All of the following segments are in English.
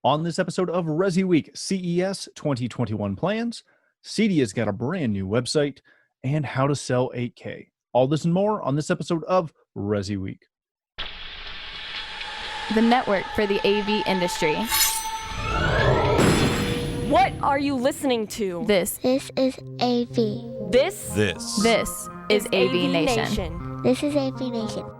On this episode of ResiWeek, CES 2021 plans, CEDIA's got a brand new website, and how to sell 8K. All this and more on this episode of ResiWeek. The network for the AV industry. What are you listening to? This is AV. This is AVNation. This is AVNation.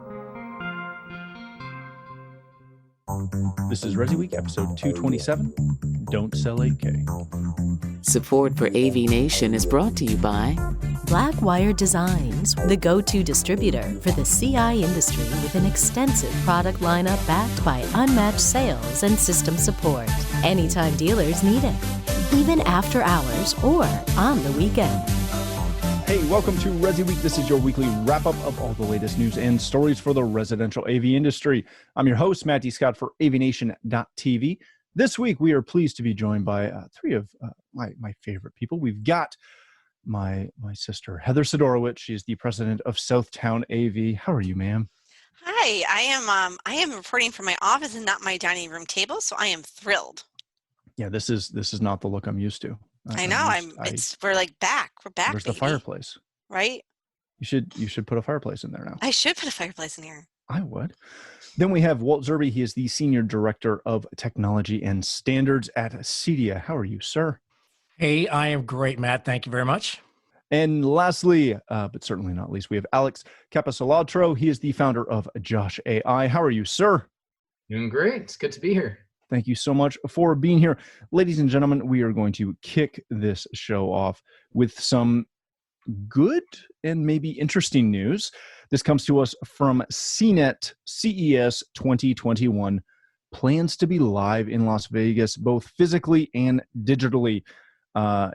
This is ResiWeek, episode 227, Don't Sell 8K. Support for AVNation is brought to you by Blackwire Designs, the go-to distributor for the CI industry with an extensive product lineup backed by unmatched sales and system support. Anytime dealers need it, even after hours or on the weekend. Hey, welcome to ResiWeek. This is your weekly wrap-up of all the latest news and stories for the residential AV industry. I'm your host, Matt D. Scott for AVNation.tv. This week, we are pleased to be joined by three of my favorite people. We've got my sister, Heather Sidorowicz. She is the president of Southtown AV. How are you, ma'am? Hi, I am reporting from my office and not my dining room table, so I am thrilled. Yeah, this is not the look I'm used to. I know. We're back. We're back. Where's baby. the fireplace? Right? You should put a fireplace in there now. I should put a fireplace in here. I would. Then we have Walt Zerbe. He is the Senior Director of Technology and Standards at CEDIA. How are you, sir? Hey, I am great, Matt. Thank you very much. And lastly, but certainly not least, we have Alex Capisolatro. He is the founder of Josh AI. How are you, sir? Doing great. It's good to be here. Thank you so much for being here. Ladies and gentlemen, we are going to kick this show off with some good and maybe interesting news. This comes to us from CNET CES 2021. Plans to be live in Las Vegas, both physically and digitally.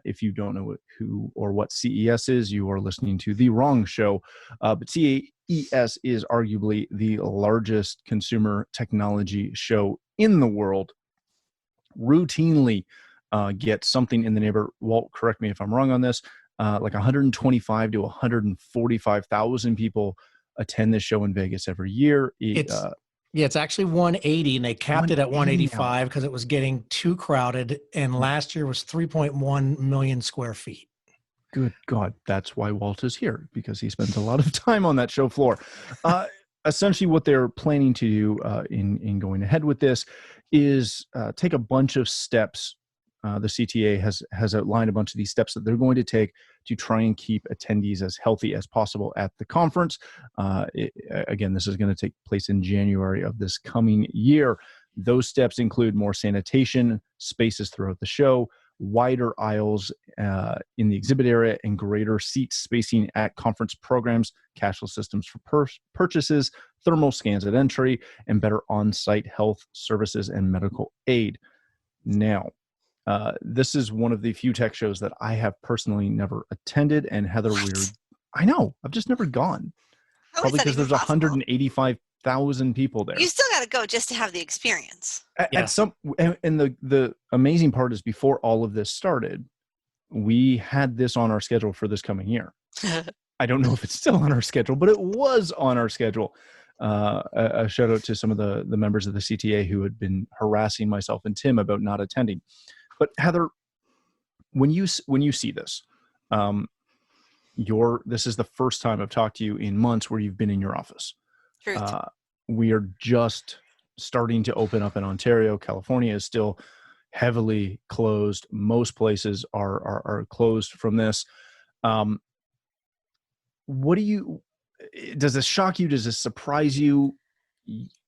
If you don't know who or what CES is, you are listening to the wrong show. But CES is arguably the largest consumer technology show in the world. Routinely get something in the neighborhood, Walt, correct me if I'm wrong on this, like 125 to 145,000 people attend this show in Vegas every year. It's actually 180, and they capped it at 185 because it was getting too crowded, and last year was 3.1 million square feet. Good God, that's why Walt is here, because he spends a lot of time on that show floor. Essentially, what they're planning to do in going ahead with this is take a bunch of steps. The CTA has outlined a bunch of these steps that they're going to take to try and keep attendees as healthy as possible at the conference. Again, this is going to take place in January of this coming year. Those steps include more sanitation, spaces throughout the show, wider aisles in the exhibit area, and greater seat spacing at conference programs, cashless systems for purchases, thermal scans at entry, and better on-site health services and medical aid. Now, this is one of the few tech shows that I have personally never attended, and Heather, I know, I've just never gone. Probably because there's 185,000 people there. You still got to go just to have the experience. And the amazing part is, before all of this started, we had this on our schedule for this coming year. I don't know if it's still on our schedule, but it was on our schedule. A shout out to some of the members of the CTA who had been harassing myself and Tim about not attending. But Heather, when you see this, this is the first time I've talked to you in months where you've been in your office. We are just starting to open up in Ontario. California is still heavily closed. Most places are closed from this. Does this shock you? Does this surprise you?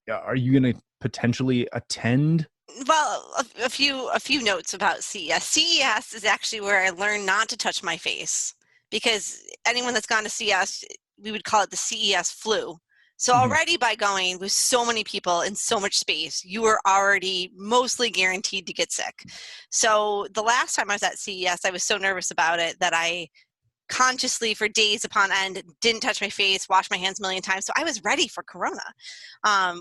Are you going to potentially attend? Well, a few notes about CES. CES is actually where I learned not to touch my face, because anyone that's gone to CES, we would call it the CES flu. So already by going with so many people in so much space, you were already mostly guaranteed to get sick. So the last time I was at CES, I was so nervous about it that I consciously for days upon end didn't touch my face, washed my hands a million times. So I was ready for Corona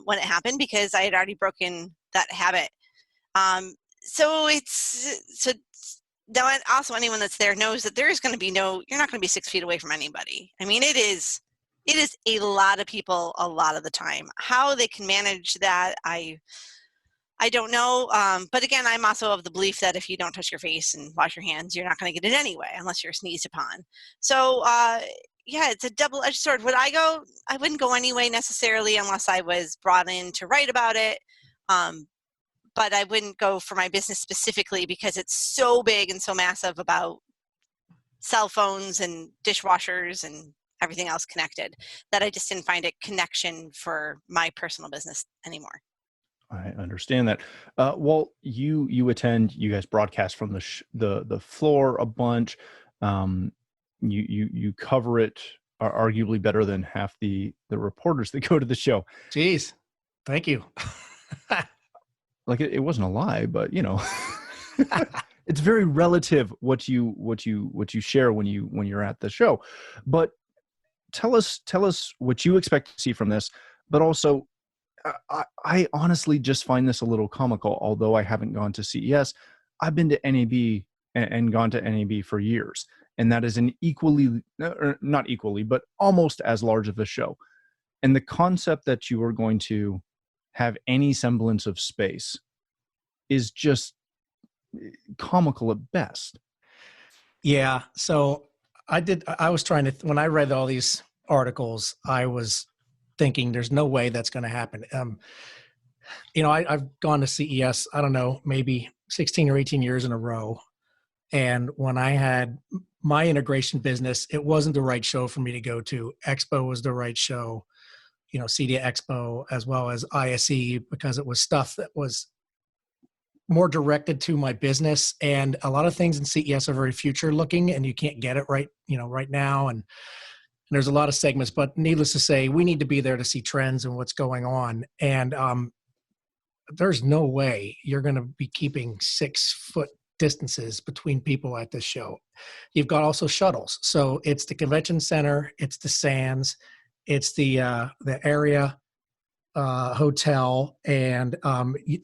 when it happened, because I had already broken that habit. So now also anyone that's there knows that there is going to be you're not going to be 6 feet away from anybody. I mean, it is a lot of people a lot of the time. How they can manage that, I I don't know. But again, I'm also of the belief that if you don't touch your face and wash your hands, you're not going to get it anyway, unless you're sneezed upon. So, yeah, it's a double-edged sword. Would I go? I wouldn't go anyway necessarily unless I was brought in to write about it. But I wouldn't go for my business specifically because it's so big and so massive about cell phones and dishwashers and everything else connected that I just didn't find a connection for my personal business anymore. I understand that. Walt, you attend. You guys broadcast from the floor a bunch. You cover it arguably better than half the reporters that go to the show. Jeez, thank you. Like it wasn't a lie, but it's very relative what you share when you're at the show. But tell us what you expect to see from this, but also. I honestly just find this a little comical. Although I haven't gone to CES, I've been to NAB and gone to NAB for years. And that is an not equally, but almost as large of a show. And the concept that you are going to have any semblance of space is just comical at best. Yeah. So I was trying to, when I read all these articles, I was thinking there's no way that's going to happen. I've gone to CES, I don't know, maybe 16 or 18 years in a row. And when I had my integration business, it wasn't the right show for me to go to. Expo was the right show, CEDIA Expo, as well as ISE, because it was stuff that was more directed to my business. And a lot of things in CES are very future looking and you can't get it right now. And there's a lot of segments, but needless to say, we need to be there to see trends and what's going on. And there's no way you're going to be keeping 6-foot distances between people at this show. You've got also shuttles. So it's the convention center, it's the Sands, it's the area hotel, and you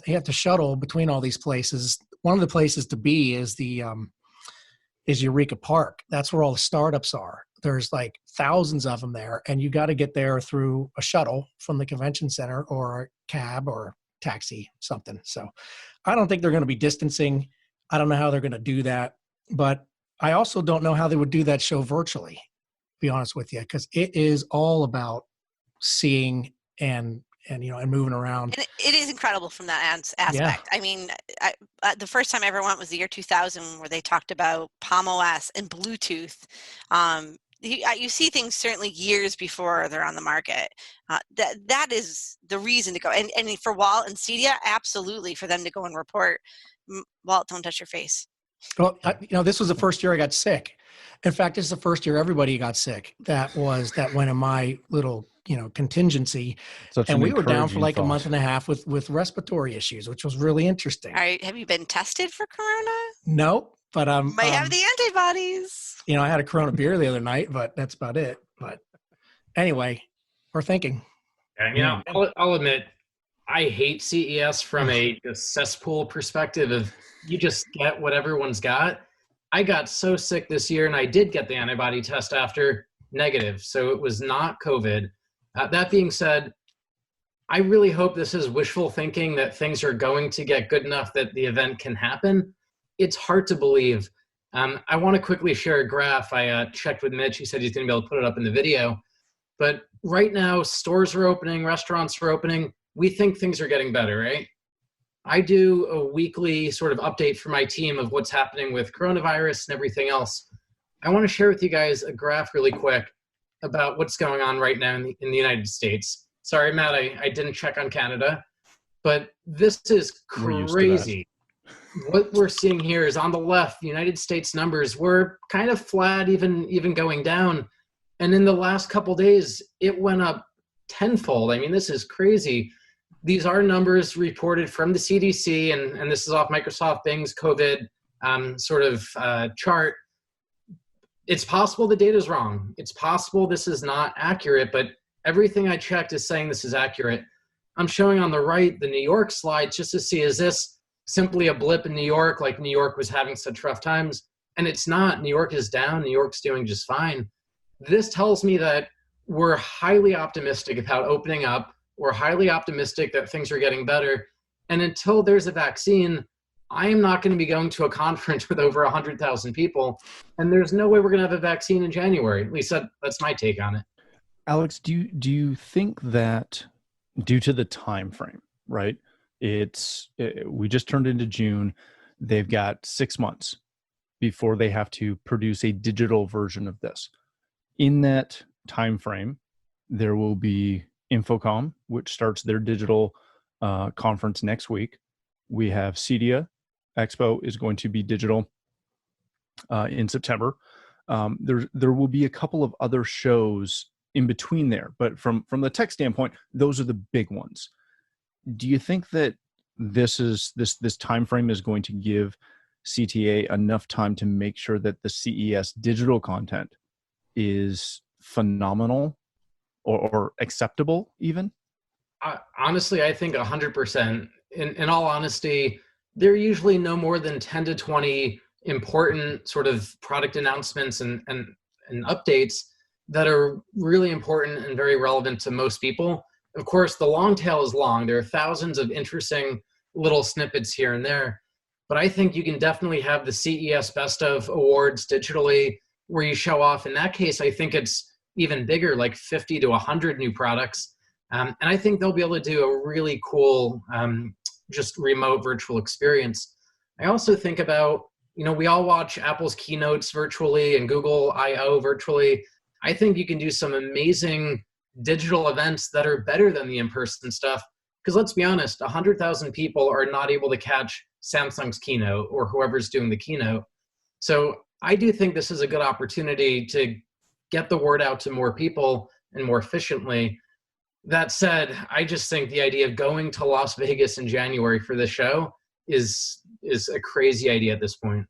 have to shuttle between all these places. One of the places to be is is Eureka Park. That's where all the startups are. There's like thousands of them there, and you got to get there through a shuttle from the convention center or a cab or taxi, something. So I don't think they're going to be distancing. I don't know how they're going to do that, but I also don't know how they would do that show virtually, to be honest with you, because it is all about seeing and moving around. And it is incredible from that aspect. Yeah. I mean, the first time I ever went was the year 2000, where they talked about Palm OS and Bluetooth. You see things certainly years before they're on the market. That is the reason to go. And for Walt and CEDIA, absolutely, for them to go and report, Walt, don't touch your face. Well, this was the first year I got sick. In fact, this is the first year everybody got sick. That went in my little, contingency. And we were down for like a month and a half with respiratory issues, which was really interesting. All right. Have you been tested for corona? No, but might have the antibodies. I had a Corona beer the other night, but that's about it. But anyway, we're thinking. And, I'll admit, I hate CES from a cesspool perspective of you just get what everyone's got. I got so sick this year, and I did get the antibody test after, negative. So it was not COVID. That being said, I really hope this is wishful thinking that things are going to get good enough that the event can happen. It's hard to believe. I want to quickly share a graph. I checked with Mitch. He said he's going to be able to put it up in the video. But right now, stores are opening, restaurants are opening. We think things are getting better, right? I do a weekly sort of update for my team of what's happening with coronavirus and everything else. I want to share with you guys a graph really quick about what's going on right now in the United States. Sorry, Matt, I didn't check on Canada, but this is crazy. What we're seeing here is on the left, the United States numbers were kind of flat, even going down. And in the last couple days, it went up tenfold. I mean, this is crazy. These are numbers reported from the CDC, and this is off Microsoft Bing's COVID chart. It's possible the data is wrong. It's possible this is not accurate, but everything I checked is saying this is accurate. I'm showing on the right the New York slide just to see, is this simply a blip in New York, like New York was having such rough times? And it's not. New York is down. New York's doing just fine. This tells me that we're highly optimistic about opening up. We're highly optimistic that things are getting better. And until there's a vaccine, I am not going to be going to a conference with over 100,000 people. And there's no way we're going to have a vaccine in January. At least that's my take on it. Alex, do you think that due to the time frame, right? We just turned into June. They've got 6 months before they have to produce a digital version of this. In that time frame, there will be Infocom, which starts their digital conference next week. We have CEDIA Expo is going to be digital in September. There will be a couple of other shows in between there, but from the tech standpoint, those are the big ones. Do you think that this time frame is going to give CTA enough time to make sure that the CES digital content is phenomenal or acceptable even? Honestly, I think 100%. In all honesty, there are usually no more than 10 to 20 important sort of product announcements and updates that are really important and very relevant to most people. Of course, the long tail is long. There are thousands of interesting little snippets here and there. But I think you can definitely have the CES Best of Awards digitally where you show off. In that case, I think it's even bigger, like 50 to 100 new products. And I think they'll be able to do a really cool, just remote virtual experience. I also think about, we all watch Apple's keynotes virtually and Google I/O virtually. I think you can do some amazing digital events that are better than the in-person stuff. Because let's be honest, 100,000 people are not able to catch Samsung's keynote or whoever's doing the keynote. So I do think this is a good opportunity to get the word out to more people and more efficiently. That said, I just think the idea of going to Las Vegas in January for this show is a crazy idea at this point.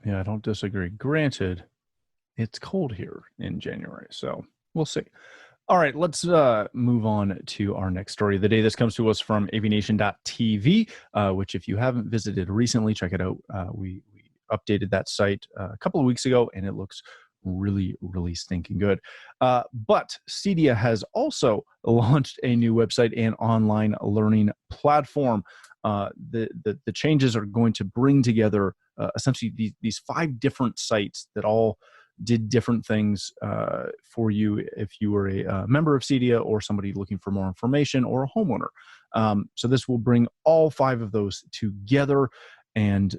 Yeah, I don't disagree. Granted, it's cold here in January, so we'll see. All right, let's move on to our next story of the day. This comes to us from AVNation.tv, which if you haven't visited recently, check it out. We updated that site a couple of weeks ago, and it looks really, really stinking good. But CEDIA has also launched a new website and online learning platform. The changes are going to bring together essentially these 5 different sites that all did different things for you if you were a member of CEDIA or somebody looking for more information or a homeowner. So this will bring all 5 of those together and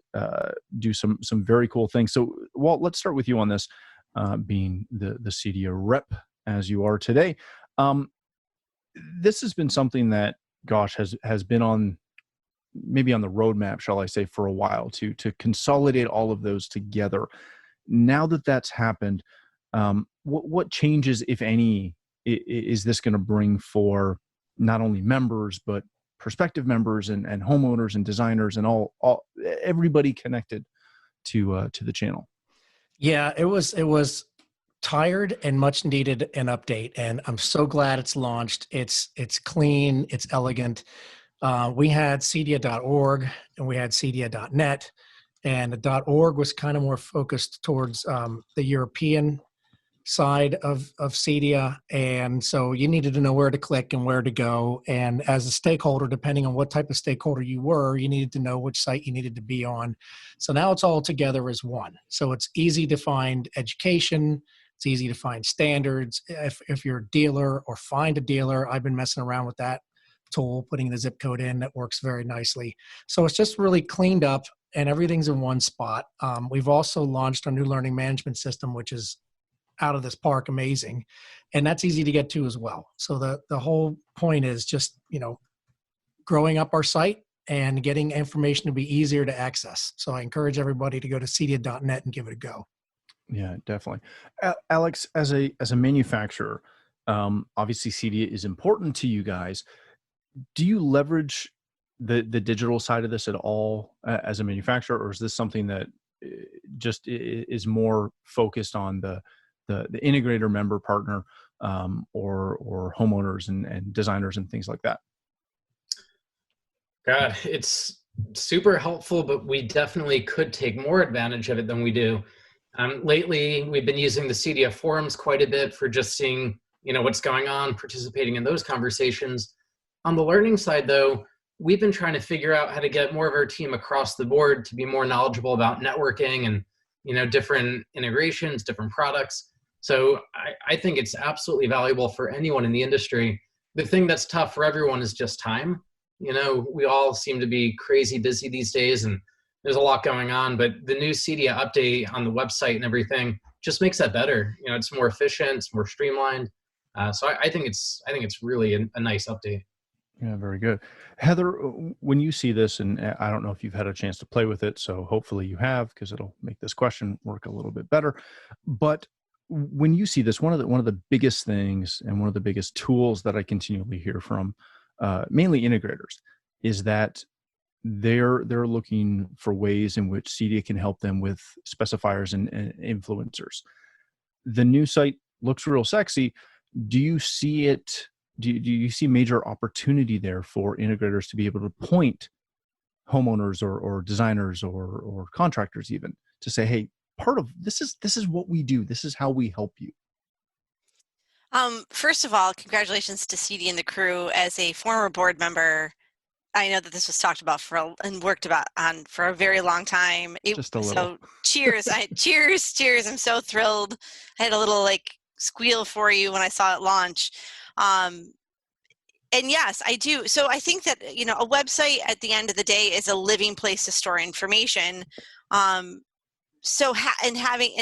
do some very cool things. So Walt, let's start with you on this, being the CEDIA rep as you are today. This has been something that, gosh, has been on maybe on the roadmap, shall I say, for a while to consolidate all of those together. Now that that's happened, what changes, if any, is this going to bring for not only members but prospective members and homeowners and designers and all everybody connected to the channel? Yeah, it was tired and much needed an update, and I'm so glad it's launched. It's clean, it's elegant. We had cedia.org and we had cedia.net. And the .org was kind of more focused towards the European side of CEDIA. And so you needed to know where to click and where to go. And as a stakeholder, depending on what type of stakeholder you were, you needed to know which site you needed to be on. So now it's all together as one. So it's easy to find education. It's easy to find standards. If you're a dealer or find a dealer, I've been messing around with that tool, putting the zip code in. That works very nicely. So it's just really cleaned up and everything's in one spot. We've also launched our new learning management system, which is out of this park amazing. And that's easy to get to as well. So the whole point is just, growing up our site and getting information to be easier to access. So I encourage everybody to go to cedia.net and give it a go. Yeah, definitely. Alex, as a manufacturer, obviously CEDIA is important to you guys. Do you leverage the digital side of this at all as a manufacturer, or is this something that just is more focused on the integrator member partner or homeowners and designers and things like that? God, it's super helpful, but we definitely could take more advantage of it than we do. Lately, we've been using the CEDIA forums quite a bit for just seeing, what's going on, participating in those conversations. On the learning side, though, we've been trying to figure out how to get more of our team across the board to be more knowledgeable about networking and, different integrations, different products. So I think it's absolutely valuable for anyone in the industry. The thing that's tough for everyone is just time. We all seem to be crazy busy these days, and there's a lot going on, but the new CEDIA update on the website and everything just makes that better. It's more efficient, it's more streamlined. So I think it's really a nice update. Yeah, very good. Heather, when you see this, and I don't know if you've had a chance to play with it, so hopefully you have, because it'll make this question work a little bit better. But when you see this, one of the biggest things and one of the biggest tools that I continually hear from mainly integrators is that they're looking for ways in which CEDIA can help them with specifiers and influencers. The new site looks real sexy. Do you see it? Do you see major opportunity there for integrators to be able to point homeowners or designers or contractors even to say, hey, part of this is what we do. This is how we help you. First of all, congratulations to CEDIA and the crew. As a former board member, I know that this was talked about and worked on for a very long time. Just a little. So cheers. Cheers. I'm so thrilled. I had a little squeal for you when I saw it launch. And yes, I do. So I think that, a website at the end of the day is a living place to store information. And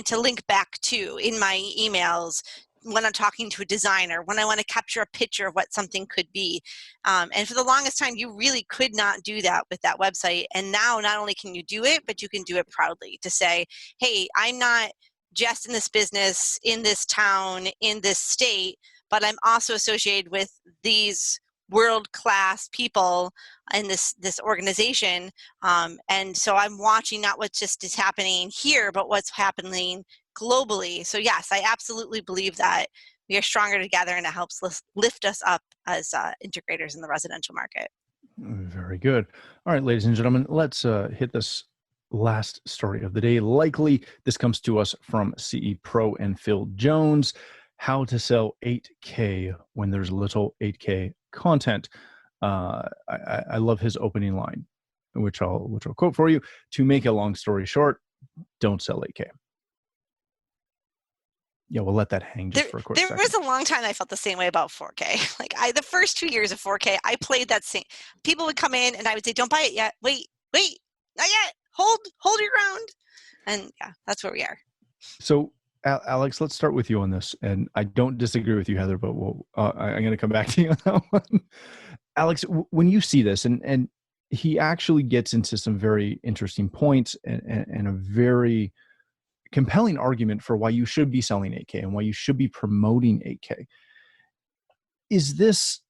to link back to in my emails when I'm talking to a designer, when I want to capture a picture of what something could be. And for the longest time, you really could not do that with that website. And now not only can you do it, but you can do it proudly to say, hey, I'm not just in this business, in this town, in this state, but I'm also associated with these world-class people in this organization. And so I'm watching not what just is happening here, but what's happening globally. So yes, I absolutely believe that we are stronger together, and it helps lift us up as integrators in the residential market. Very good. All right, ladies and gentlemen, let's hit this last story of the day. Likely this comes to us from CE Pro and Phil Jones. How to sell 8K when there's little 8K content. I love his opening line, which I'll quote for you. To make a long story short, don't sell 8K. Yeah, we'll let that hang just for a quick second. There was a long time I felt the same way about 4K. The first 2 years of 4K, I played that same. People would come in and I would say, "Don't buy it yet. Wait, not yet. Hold your ground." And yeah, that's where we are. So, Alex, let's start with you on this. And I don't disagree with you, Heather, but I'm going to come back to you on that one. Alex, when you see this, and he actually gets into some very interesting points and a very compelling argument for why you should be selling 8K and why you should be promoting 8K. Is this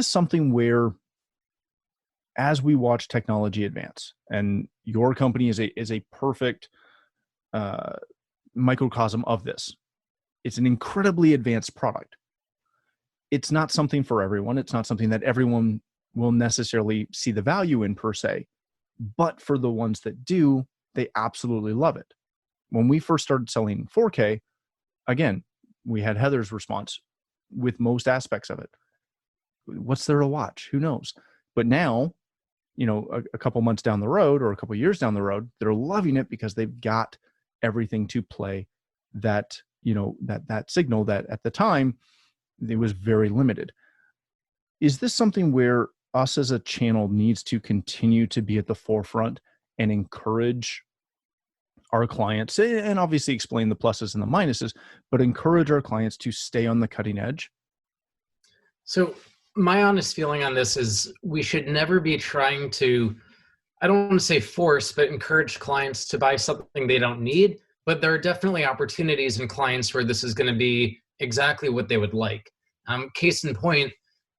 something where, as we watch technology advance, and your company is a perfect microcosm of this, it's an incredibly advanced product. It's not something for everyone. It's not something that everyone will necessarily see the value in per se, but for the ones that do, they absolutely love it. When we first started selling 4K, again, we had Heather's response with most aspects of it. What's there to watch? Who knows? But now, a couple months down the road or a couple years down the road, they're loving it because they've got everything to play that signal that at the time it was very limited. Is this something where us as a channel needs to continue to be at the forefront and encourage our clients, and obviously explain the pluses and the minuses, but encourage our clients to stay on the cutting edge? So my honest feeling on this is we should never be trying to, I don't want to say force, but encourage clients to buy something they don't need. But there are definitely opportunities in clients where this is going to be exactly what they would like. Case in point,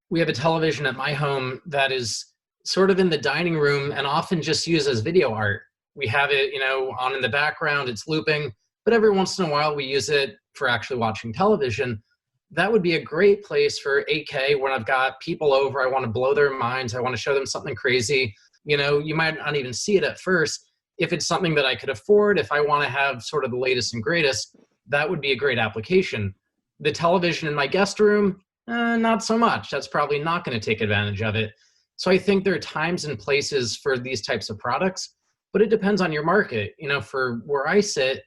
we have a television at my home that is sort of in the dining room and often just used as video art. We have it, on in the background, it's looping, but every once in a while we use it for actually watching television. That would be a great place for 8K when I've got people over, I want to blow their minds, I want to show them something crazy. You might not even see it at first. If it's something that I could afford, if I want to have sort of the latest and greatest, that would be a great application. The television in my guest room, not so much. That's probably not going to take advantage of it. So I think there are times and places for these types of products, but it depends on your market. For where I sit,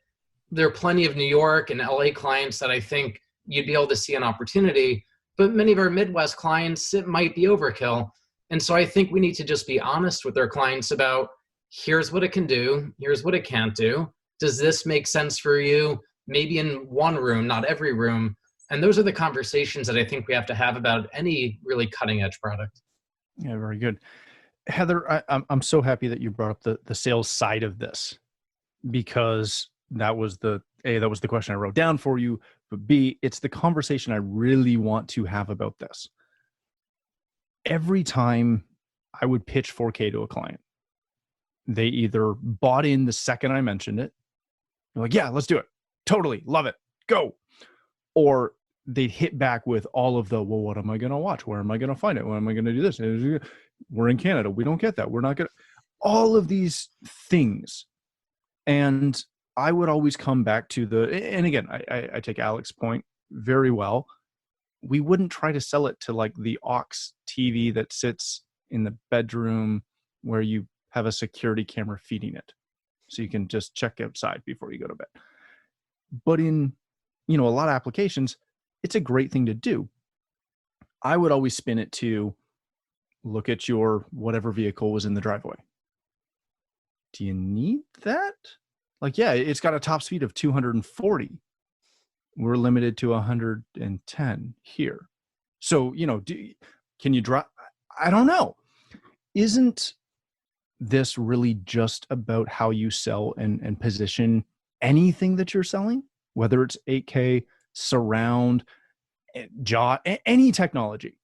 there are plenty of New York and LA clients that I think you'd be able to see an opportunity, but many of our Midwest clients, it might be overkill. And so I think we need to just be honest with our clients about, here's what it can do, here's what it can't do. Does this make sense for you? Maybe in one room, not every room. And those are the conversations that I think we have to have about any really cutting edge product. Yeah, very good. Heather, I'm so happy that you brought up the sales side of this, because that was the question I wrote down for you, but B, it's the conversation I really want to have about this. Every time I would pitch 4K to a client, they either bought in the second I mentioned it, they're like, yeah, let's do it. Totally. Love it. Go. Or they'd hit back with all of the, well, what am I going to watch? Where am I going to find it? When am I going to do this? We're in Canada. We don't get that. We're not going to, all of these things. And I would always come back to and again, I take Alex's point very well. We wouldn't try to sell it to like the aux TV that sits in the bedroom where you have a security camera feeding it, so you can just check outside before you go to bed. But in, a lot of applications, it's a great thing to do. I would always spin it to look at your whatever vehicle was in the driveway. Do you need that? Like, yeah, it's got a top speed of 240. We're limited to 110 here. So, can you drive? I don't know. Isn't this really just about how you sell and position anything that you're selling, whether it's 8K, surround, any technology?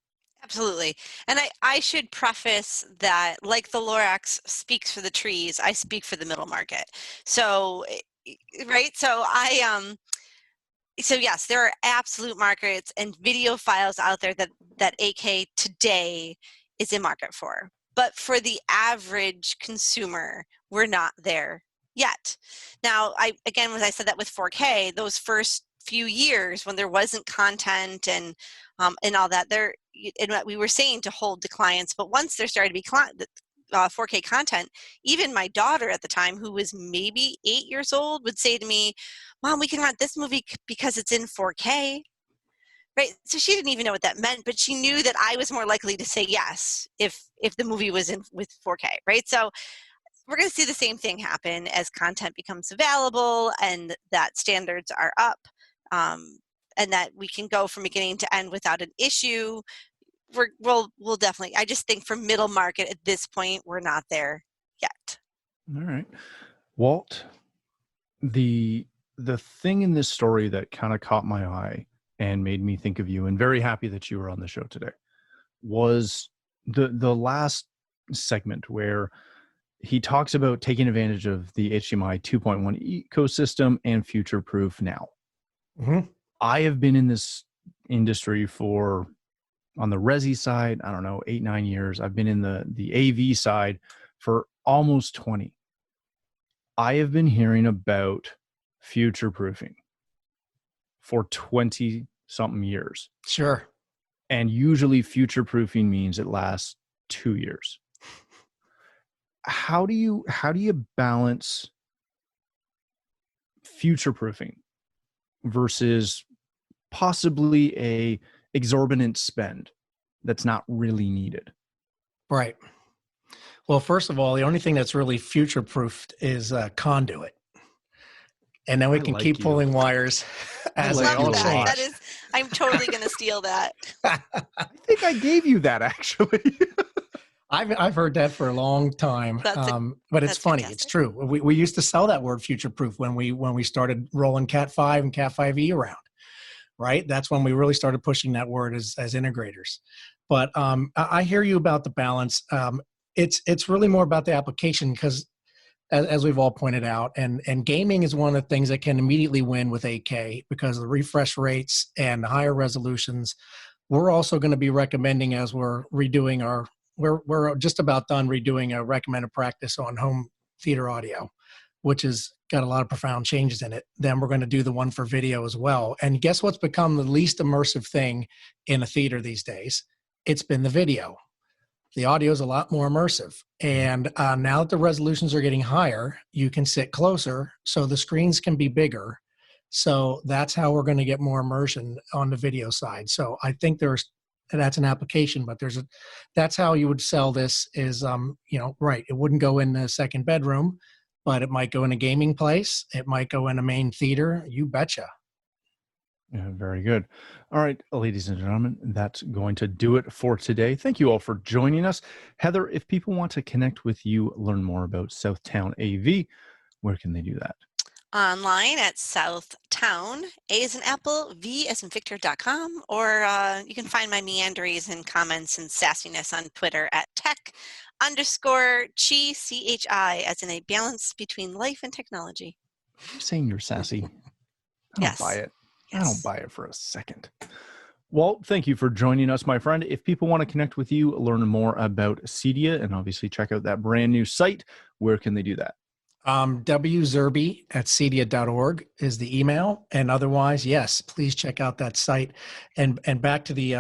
Absolutely. And I should preface that, like the Lorax speaks for the trees, I speak for the middle market. So, right. So yes, there are absolute markets and video files out there that 8K today is in market for. But for the average consumer, we're not there yet. Now, when I said that with 4K, those first few years when there wasn't content and all that, and what we were saying to hold the clients, but once there started to be 4K content, even my daughter at the time, who was maybe 8 years old, would say to me, Mom, we can rent this movie because it's in 4K. Right. So she didn't even know what that meant, but she knew that I was more likely to say yes if the movie was in with 4K. Right. So we're going to see the same thing happen as content becomes available and that standards are up, and that we can go from beginning to end without an issue. We'll definitely. I just think for middle market at this point, we're not there yet. All right, Walt. The thing in this story that kind of caught my eye and made me think of you, and very happy that you were on the show today, was the last segment where he talks about taking advantage of the HDMI 2.1 ecosystem and future-proof now. Mm-hmm. I have been in this industry on the Resi side, I don't know, 8-9 years. I've been in the AV side for almost 20. I have been hearing about future-proofing for 20-something years. Sure. And usually future-proofing means it lasts 2 years. How do you balance future-proofing versus possibly a exorbitant spend that's not really needed? Right. Well, first of all, the only thing that's really future-proofed is conduit. And then we can keep pulling wires as I love change. that. I'm totally going to steal that. I think I gave you that, actually. I've heard that for a long time, but it's funny. Fantastic. It's true. We used to sell that word future-proof when we started rolling Cat 5 and Cat 5e around, right? That's when we really started pushing that word as integrators. But I hear you about the balance. It's really more about the application because, as we've all pointed out, and gaming is one of the things that can immediately win with 8K because of the refresh rates and the higher resolutions. We're also going to be recommending, as we're redoing we're just about done redoing a recommended practice on home theater audio, which has got a lot of profound changes in it. Then we're going to do the one for video as well. And guess what's become the least immersive thing in a theater these days? It's been the video. The audio is a lot more immersive. And now that the resolutions are getting higher, you can sit closer, so the screens can be bigger. So that's how we're going to get more immersion on the video side. So I think that's an application, but that's how you would sell this is, right. It wouldn't go in the second bedroom, but it might go in a gaming place. It might go in a main theater. You betcha. Yeah, very good. All right, ladies and gentlemen, that's going to do it for today. Thank you all for joining us. Heather, if people want to connect with you, learn more about Southtown AV, where can they do that? Online at Southtown, A as in Apple, V as in Victor.com, or you can find my meanderings and comments and sassiness on Twitter at tech_chi, CHI, as in a balance between life and technology. You're saying you're sassy. I don't buy it. Yes. I don't buy it for a second. Well, thank you for joining us, my friend. If people want to connect with you, learn more about Cedia, and obviously check out that brand new site, where can they do that? wzerby@cedia.org is the email. And otherwise, yes, please check out that site. And back to the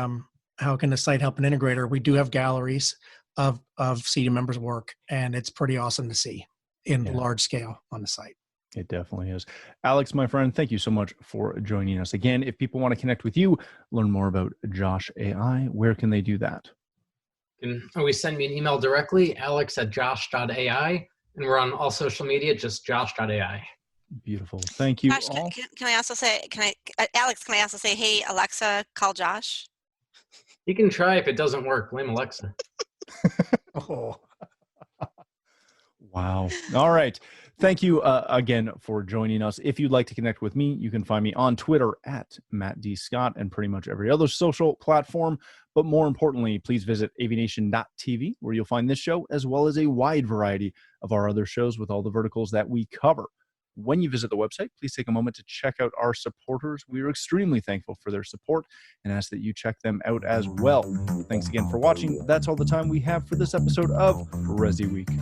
how can the site help an integrator? We do have galleries of Cedia members' work, and it's pretty awesome to see in large scale on the site. It definitely is. Alex, my friend, thank you so much for joining us again. If people want to connect with you, learn more about Josh AI, where can they do that? You can always send me an email directly, alex@josh.ai. And we're on all social media, just josh.ai. Beautiful. Thank you Josh, all. can I also say, Alex, can I also say, hey, Alexa, call Josh? You can try. If it doesn't work, blame Alexa. Oh. Wow. All right. Thank you again for joining us. If you'd like to connect with me, you can find me on Twitter at Matt D. Scott and pretty much every other social platform. But more importantly, please visit AVNation.tv, where you'll find this show as well as a wide variety of our other shows with all the verticals that we cover. When you visit the website, please take a moment to check out our supporters. We are extremely thankful for their support and ask that you check them out as well. Thanks again for watching. That's all the time we have for this episode of ResiWeek.